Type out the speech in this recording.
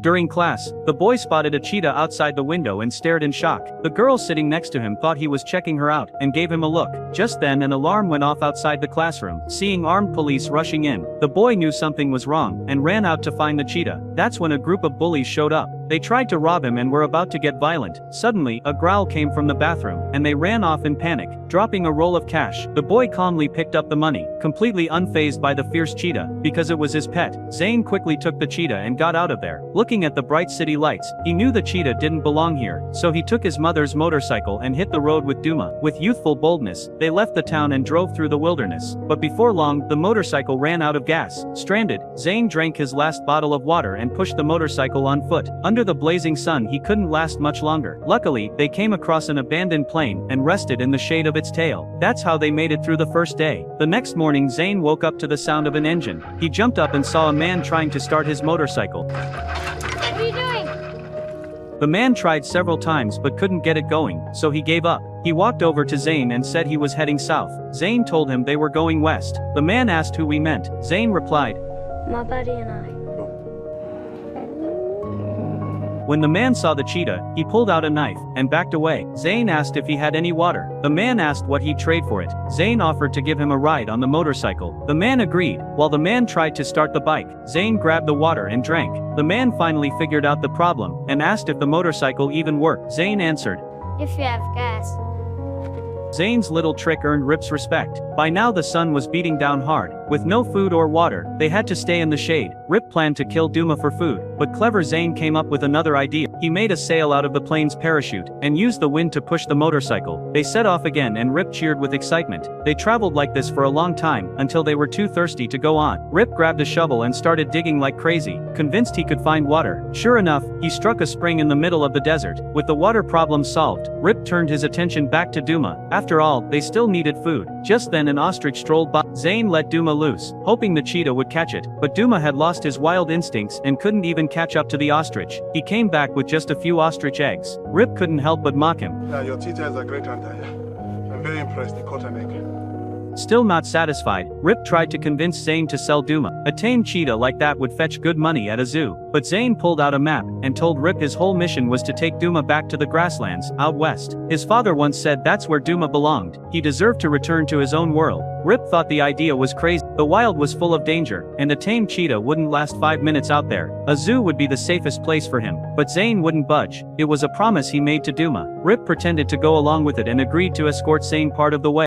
During class, the boy spotted a cheetah outside the window and stared in shock. The girl sitting next to him thought he was checking her out and gave him a look. Just then an alarm went off outside the classroom. Seeing armed police rushing in, the boy knew something was wrong and ran out to find the cheetah. That's when a group of bullies showed up. They tried to rob him and were about to get violent. Suddenly, a growl came from the bathroom, and they ran off in panic, dropping a roll of cash. The boy calmly picked up the money, completely unfazed by the fierce cheetah, because it was his pet. Zane quickly took the cheetah and got out of there. Looking at the bright city lights, he knew the cheetah didn't belong here, so he took his mother's motorcycle and hit the road with Duma. With youthful boldness, they left the town and drove through the wilderness. But before long, the motorcycle ran out of gas. Stranded, Zane drank his last bottle of water and pushed the motorcycle on foot. Under the blazing sun, he couldn't last much longer. Luckily, they came across an abandoned plane and rested in the shade of its tail. That's how they made it through the first day. The next morning, Zane woke up to the sound of an engine. He jumped up and saw a man trying to start his motorcycle. What are you doing? The man tried several times but couldn't get it going, so he gave up. He walked over to Zane and said he was heading south. Zane told him they were going west. The man asked who we meant. Zane replied, My buddy and I. When the man saw the cheetah, he pulled out a knife and backed away. Zane asked if he had any water. The man asked what he'd trade for it. Zane offered to give him a ride on the motorcycle. The man agreed. While the man tried to start the bike, Zane grabbed the water and drank. The man finally figured out the problem and asked if the motorcycle even worked. Zane answered, If you have gas. Zane's little trick earned Rip's respect. By now the sun was beating down hard. With no food or water, they had to stay in the shade. Rip planned to kill Duma for food, but clever Zane came up with another idea. He made a sail out of the plane's parachute and used the wind to push the motorcycle. They set off again and Rip cheered with excitement. They traveled like this for a long time until they were too thirsty to go on. Rip grabbed a shovel and started digging like crazy, convinced he could find water. Sure enough, he struck a spring in the middle of the desert. With the water problem solved, Rip turned his attention back to Duma. After all, they still needed food. Just then an ostrich strolled by. Zane let Duma loose, hoping the cheetah would catch it, but Duma had lost his wild instincts and couldn't even catch up to the ostrich. He came back with just a few ostrich eggs. Rip couldn't help but mock him. Yeah, your teacher is a great hunter. I'm very impressed. He caught an egg. Still not satisfied, Rip tried to convince Zane to sell Duma. A tame cheetah like that would fetch good money at a zoo. But Zane pulled out a map and told Rip his whole mission was to take Duma back to the grasslands, out west. His father once said that's where Duma belonged. He deserved to return to his own world. Rip thought the idea was crazy. The wild was full of danger, and a tame cheetah wouldn't last 5 minutes out there. A zoo would be the safest place for him. But Zane wouldn't budge. It was a promise he made to Duma. Rip pretended to go along with it and agreed to escort Zane part of the way.